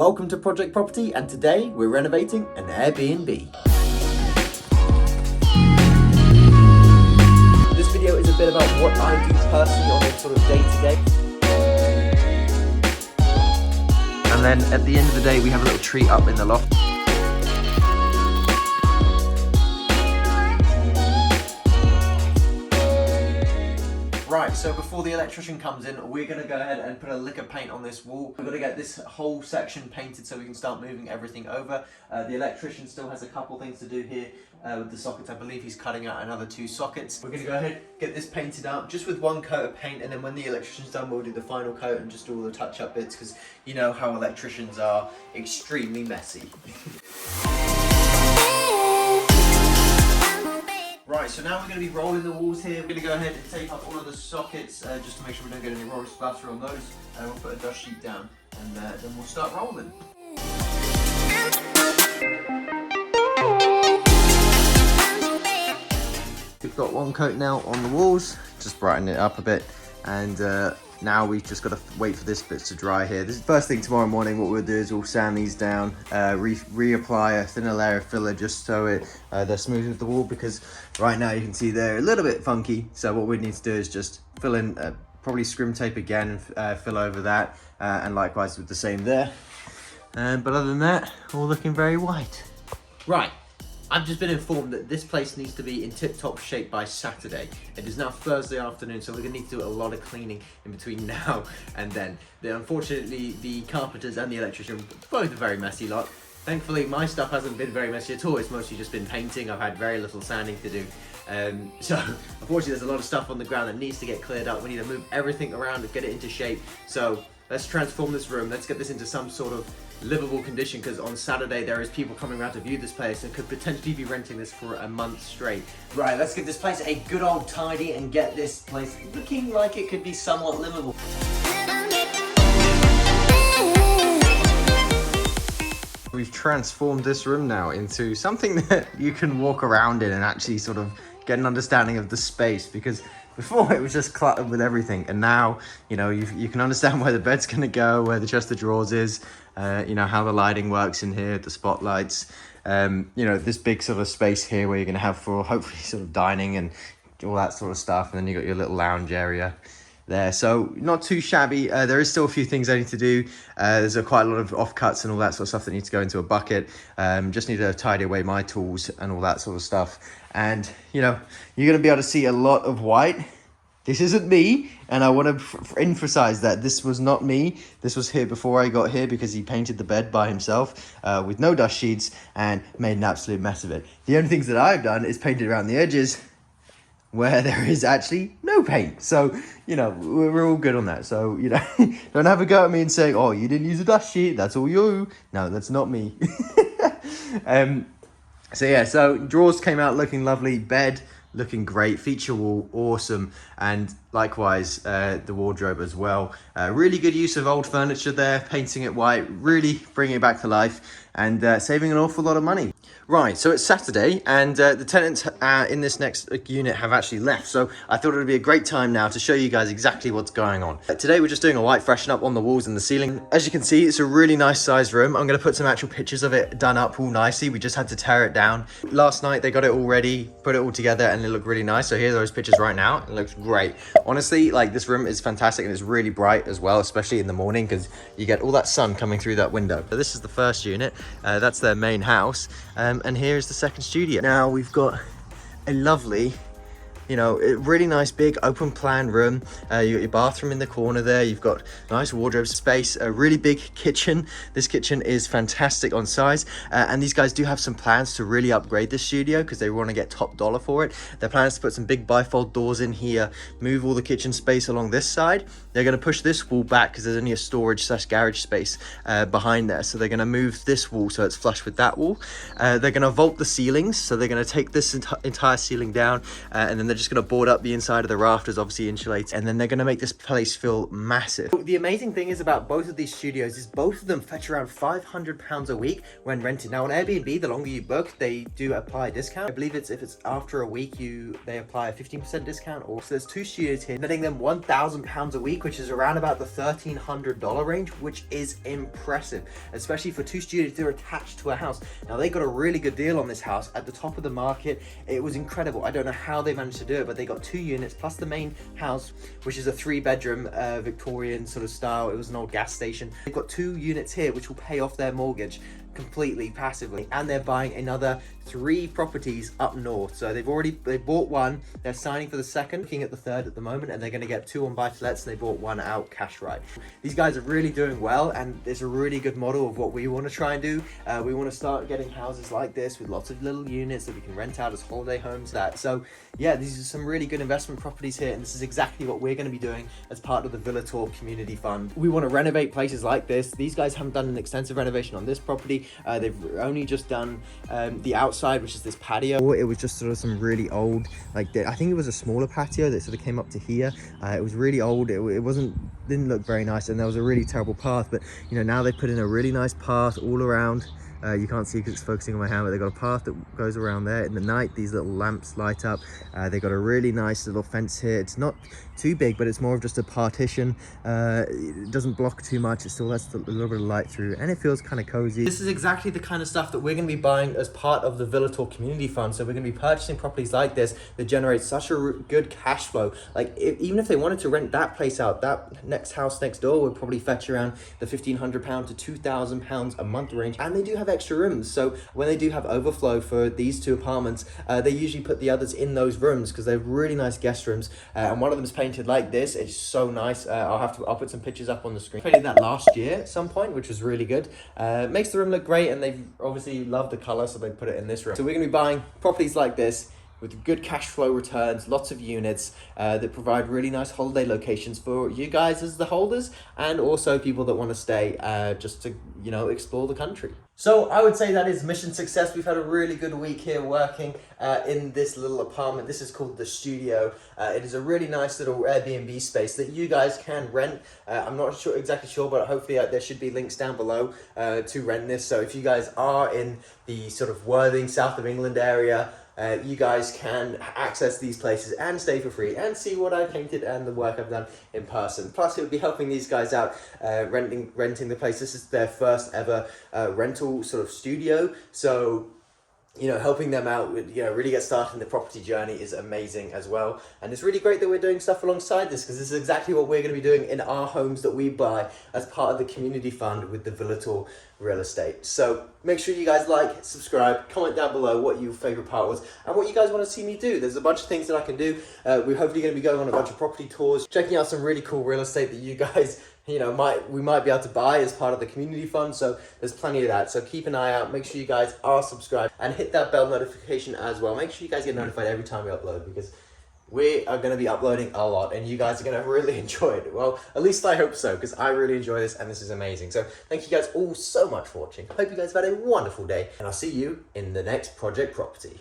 Welcome to Project Property, and today we're renovating an Air BNB. This video is a bit about what I do personally on a sort of day-to-day. And then at the end of the day, we have a little treat up in the loft. Right, so before the electrician comes in, we're going to go ahead and put a lick of paint on this wall. We're going to get this whole section painted so we can start moving everything over. The electrician still has a couple things to do here with the sockets. I believe he's cutting out another 2 sockets. We're going to go ahead, get this painted up just with 1 coat of paint, and then when the electrician's done, we'll do the final coat and just do all the touch-up bits, because you know how electricians are, extremely messy. Right, so now we're going to be rolling the walls here. We're going to go ahead and tape up all of the sockets just to make sure we don't get any roller splatter on those. We'll put a dust sheet down and then we'll start rolling. We've got 1 coat now on the walls, just brighten it up a bit, and now we've just got to wait for this bit to dry here. This is the first thing tomorrow morning. What we'll do is we'll sand these down, reapply a thinner layer of filler just so they're smooth with the wall, because right now you can see they're a little bit funky. So what we need to do is just fill in, probably scrim tape again, and fill over that, and likewise with the same there. But other than that, all looking very white. Right. I've just been informed that this place needs to be in tip-top shape by Saturday. It is now Thursday afternoon, so we're going to need to do a lot of cleaning in between now and then. Unfortunately, the carpenters and the electrician, both a very messy lot. Thankfully, my stuff hasn't been very messy at all. It's mostly just been painting. I've had very little sanding to do. So, unfortunately, there's a lot of stuff on the ground that needs to get cleared up. We need to move everything around and get it into shape. So, let's transform this room. Let's get this into some sort of livable condition, because on Saturday there is people coming around to view this place and could potentially be renting this for a month straight. Right, let's give this place a good old tidy and get this place looking like it could be somewhat livable. We've transformed this room now into something that you can walk around in and actually sort of get an understanding of the space, because before it was just cluttered with everything, and now you know you can understand where the bed's going to go, where the chest of drawers is, you know how the lighting works in here, the spotlights, you know, this big sort of space here where you're going to have for hopefully sort of dining and all that sort of stuff, and then you got your little lounge area there. So not too shabby. There is still a few things I need to do. There's quite a lot of offcuts and all that sort of stuff that needs to go into a bucket. Just need to tidy away my tools and all that sort of stuff. And you know, you're going to be able to see a lot of white. This isn't me, and I want to emphasize that this was not me. This was here before I got here, because he painted the bed by himself with no dust sheets and made an absolute mess of it. The only things that I've done is painted around the edges where there is actually no paint. So, you know, we're all good on that. So, you know, don't have a go at me and say, oh, you didn't use a dust sheet, that's all you. No, that's not me. So yeah, so drawers came out looking lovely, bed looking great, feature wall awesome, and likewise the wardrobe as well. Really good use of old furniture there, painting it white, really bringing it back to life, and saving an awful lot of money. Right, so it's Saturday, and the tenants in this next unit have actually left, so I thought it would be a great time now to show you guys exactly what's going on. Today we're just doing a white freshen up on the walls and the ceiling. As you can see, it's a really nice sized room. I'm going to put some actual pictures of it done up all nicely. We just had to tear it down. Last night they got it all ready, put it all together, and it looked really nice. So here are those pictures right now. It looks great. Honestly, like, this room is fantastic, and it's really bright as well, especially in the morning, because you get all that sun coming through that window. So this is the first unit. That's their main house. And here is the second studio. Now we've got a lovely, you know, a really nice big open plan room. You got your bathroom in the corner there. You've got nice wardrobe space, a really big kitchen. This kitchen is fantastic on size, and these guys do have some plans to really upgrade this studio, because they want to get top dollar for it. Their plan is to put some big bifold doors in here, move all the kitchen space along this side. They're going to push this wall back because there's only a storage / garage space behind there. So they're going to move this wall so it's flush with that wall. They're going to vault the ceilings, so they're going to take this entire ceiling down, and then they're just going to board up the inside of the rafters, obviously insulate, and then they're going to make this place feel massive. The amazing thing is about both of these studios is both of them fetch around £500 a week when rented. Now on Airbnb, the longer you book, they do apply a discount. I believe if it's after a week, they apply a 15% discount. Or so there's 2 studios here, netting them £1,000 a week, which is around about the $1,300 range, which is impressive, especially for 2 studios that are attached to a house. Now they got a really good deal on this house at the top of the market. It was incredible. I don't know how they managed to do it, but they got 2 units plus the main house, which is a 3-bedroom Victorian sort of style. It was an old gas station. They've got 2 units here which will pay off their mortgage completely passively, and they're buying another 3 properties up north. So they bought 1, they're signing for the 2nd, looking at the 3rd at the moment, and they're going to get 2 on buy-to-lets, and they bought 1 out cash right. These guys are really doing well, and it's a really good model of what we want to try and do. We want to start getting houses like this with lots of little units that we can rent out as holiday homes. So yeah, these are some really good investment properties here, and this is exactly what we're going to be doing as part of the Villa Tour Community Fund. We want to renovate places like this. These guys haven't done an extensive renovation on this property. They've only just done the outside, which is this patio. It was just sort of some really old, I think it was a smaller patio that sort of came up to here. It was really old. It didn't look very nice, and there was a really terrible path. But you know, now they put in a really nice path all around. You can't see because it's focusing on my hand, but they've got a path that goes around there. In the night, these little lamps light up. They've got a really nice little fence here. It's not too big, but it's more of just a partition. It doesn't block too much. It still lets a little bit of light through, and it feels kind of cozy. This is exactly the kind of stuff that we're going to be buying as part of the Villa Tour Community Fund. So we're going to be purchasing properties like this that generate such a good cash flow. Like even if they wanted to rent that place out, that next house next door would probably fetch around the £1,500 to £2,000 a month range, and they do have extra rooms. So when they do have overflow for these 2 apartments, they usually put the others in those rooms because they're really nice guest rooms, and one of them is painted like this. It's so nice. I'll put some pictures up on the screen. I painted that last year at some point, which was really good. Makes the room look great, and they've obviously loved the color, so they put it in this room. So we're going to be buying properties like this with good cash flow returns, lots of units that provide really nice holiday locations for you guys as the holders, and also people that want to stay just to, you know, explore the country. So I would say that is mission success. We've had a really good week here working in this little apartment. This is called The Studio. It is a really nice little Airbnb space that you guys can rent. I'm not exactly sure, but hopefully there should be links down below to rent this. So if you guys are in the sort of Worthing, south of England area, you guys can access these places and stay for free and see what I painted and the work I've done in person. Plus, it would be helping these guys out renting the place. This is their first ever rental sort of studio. So, you know, helping them out with, you know, really get started in the property journey is amazing as well. And it's really great that we're doing stuff alongside this, because this is exactly what we're going to be doing in our homes that we buy as part of the community fund with the Villa Tour Real Estate. So make sure you guys like, subscribe, comment down below what your favorite part was and what you guys want to see me do. There's a bunch of things that I can do. We're hopefully going to be going on a bunch of property tours, checking out some really cool real estate that you guys, you know, we might be able to buy as part of the community fund. So there's plenty of that. So keep an eye out. Make sure you guys are subscribed and hit that bell notification as well. Make sure you guys get notified every time we upload, because we are going to be uploading a lot and you guys are going to really enjoy it. Well, at least I hope so, because I really enjoy this and this is amazing. So thank you guys all so much for watching. Hope you guys have had a wonderful day, and I'll see you in the next project property.